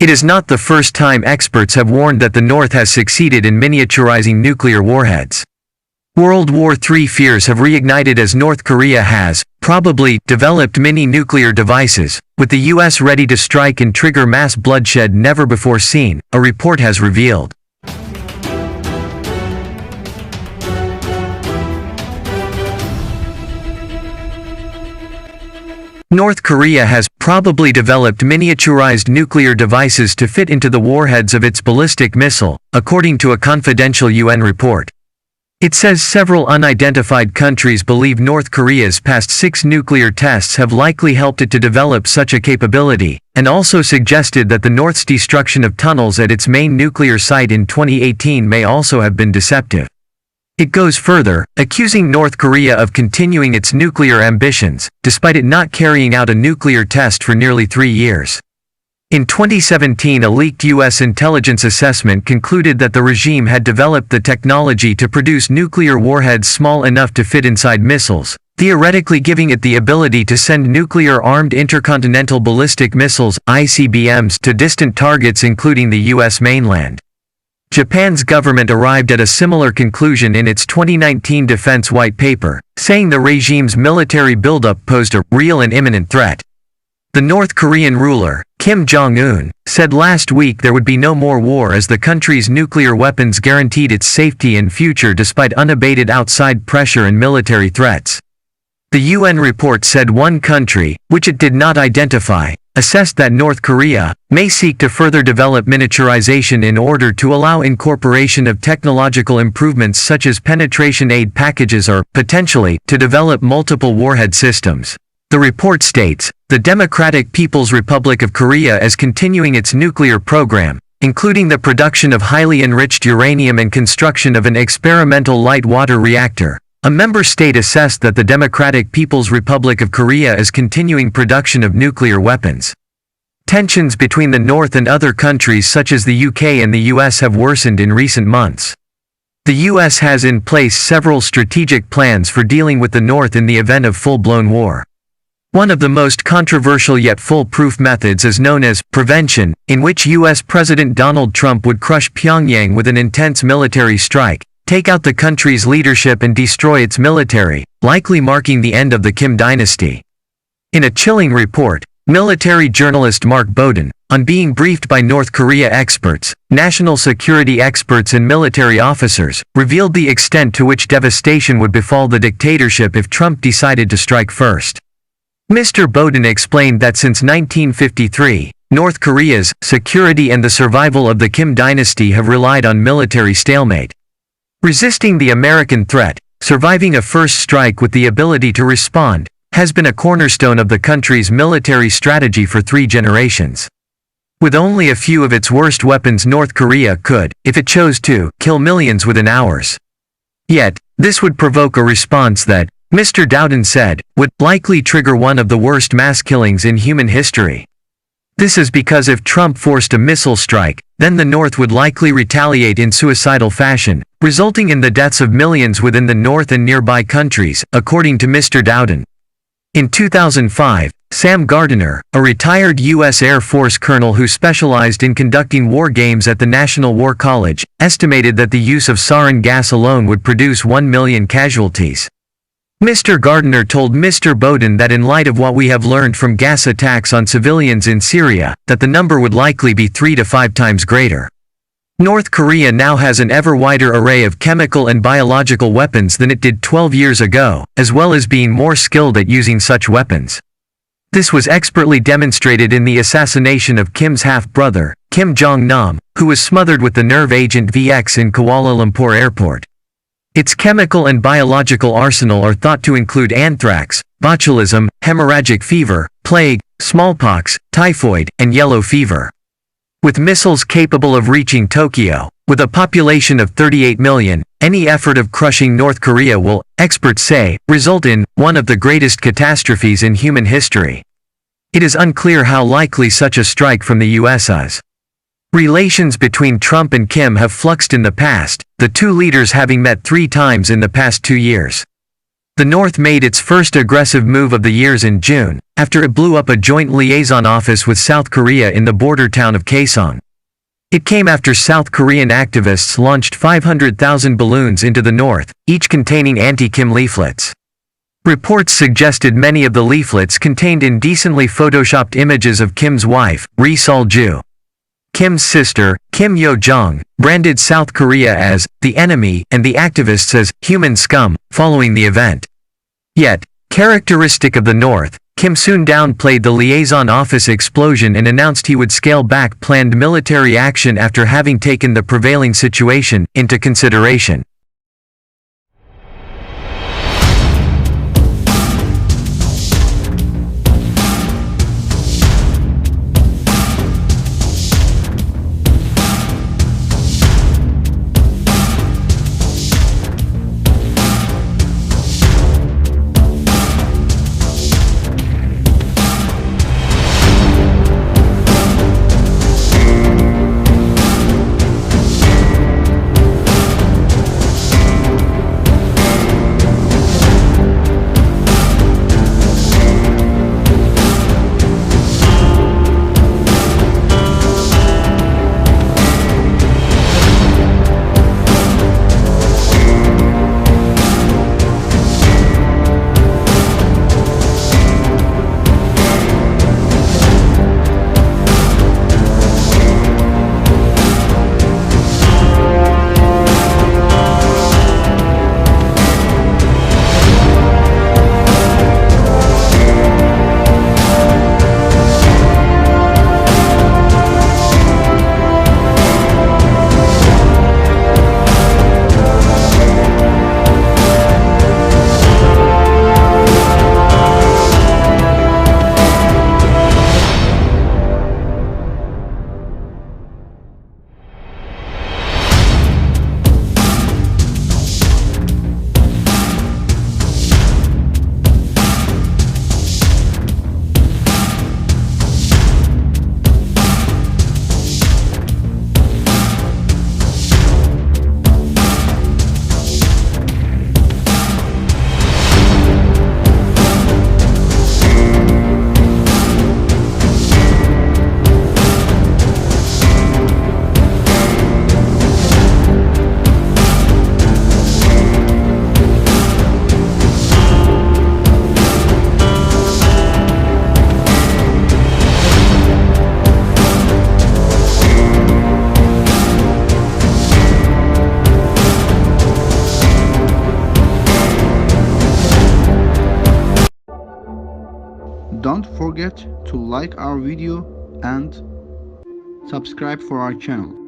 It is not the first time experts have warned that the North has succeeded in miniaturizing nuclear warheads. World War III fears have reignited as North Korea has, probably, developed mini-nuclear devices, with the U.S. ready to strike and trigger mass bloodshed never before seen, a report has revealed. North Korea has probably developed miniaturized nuclear devices to fit into the warheads of its ballistic missile, according to a confidential UN report. It says several unidentified countries believe North Korea's past 6 nuclear tests have likely helped it to develop such a capability, and also suggested that the North's destruction of tunnels at its main nuclear site in 2018 may also have been deceptive. It goes further, accusing North Korea of continuing its nuclear ambitions, despite it not carrying out a nuclear test for nearly 3 years. In 2017, a leaked U.S. intelligence assessment concluded that the regime had developed the technology to produce nuclear warheads small enough to fit inside missiles, theoretically giving it the ability to send nuclear-armed intercontinental ballistic missiles, ICBMs, to distant targets including the U.S. mainland. Japan's government arrived at a similar conclusion in its 2019 defense white paper, saying the regime's military buildup posed a real and imminent threat. The North Korean ruler, Kim Jong-un, said last week there would be no more war as the country's nuclear weapons guaranteed its safety and future despite unabated outside pressure and military threats. The UN report said one country, which it did not identify, assessed that North Korea may seek to further develop miniaturization in order to allow incorporation of technological improvements such as penetration aid packages or, potentially, to develop multiple warhead systems. The report states, the Democratic People's Republic of Korea is continuing its nuclear program, including the production of highly enriched uranium and construction of an experimental light water reactor. A member state assessed that the Democratic People's Republic of Korea is continuing production of nuclear weapons. Tensions between the North and other countries such as the UK and the US have worsened in recent months. The US has in place several strategic plans for dealing with the North in the event of full-blown war. One of the most controversial yet foolproof methods is known as prevention, in which US President Donald Trump would crush Pyongyang with an intense military strike, take out the country's leadership and destroy its military, likely marking the end of the Kim dynasty. In a chilling report, military journalist Mark Bowden, on being briefed by North Korea experts, national security experts and military officers, revealed the extent to which devastation would befall the dictatorship if Trump decided to strike first. Mr. Bowden explained that since 1953, North Korea's security and the survival of the Kim dynasty have relied on military stalemate. Resisting the American threat, surviving a first strike with the ability to respond, has been a cornerstone of the country's military strategy for 3 generations. With only a few of its worst weapons, North Korea could, if it chose to, kill millions within hours. Yet, this would provoke a response that, Mr. Dowden said, would likely trigger one of the worst mass killings in human history. This is because if Trump forced a missile strike, then the North would likely retaliate in suicidal fashion, resulting in the deaths of millions within the North and nearby countries, according to Mr. Dowden. In 2005, Sam Gardiner, a retired U.S. Air Force colonel who specialized in conducting war games at the National War College, estimated that the use of sarin gas alone would produce 1 million casualties. Mr. Gardiner told Mr. Bowden that in light of what we have learned from gas attacks on civilians in Syria, that the number would likely be 3 to 5 times greater. North Korea now has an ever wider array of chemical and biological weapons than it did 12 years ago, as well as being more skilled at using such weapons. This was expertly demonstrated in the assassination of Kim's half-brother, Kim Jong-nam, who was smothered with the nerve agent VX in Kuala Lumpur Airport. Its chemical and biological arsenal are thought to include anthrax, botulism, hemorrhagic fever, plague, smallpox, typhoid, and yellow fever. With missiles capable of reaching Tokyo, with a population of 38 million, any effort of crushing North Korea will, experts say, result in one of the greatest catastrophes in human history. It is unclear how likely such a strike from the US is. Relations between Trump and Kim have fluxed in the past, the two leaders having met 3 times in the past 2 years. The North made its first aggressive move of the years in June, after it blew up a joint liaison office with South Korea in the border town of Kaesong. It came after South Korean activists launched 500,000 balloons into the north, each containing anti-Kim leaflets. Reports suggested many of the leaflets contained indecently photoshopped images of Kim's wife, Ri Sol-ju. Kim's sister, Kim Yo-jong, branded South Korea as the enemy and the activists as human scum following the event. Yet, characteristic of the North, Kim soon downplayed the liaison office explosion and announced he would scale back planned military action after having taken the prevailing situation into consideration. Don't forget to like our video and subscribe for our channel.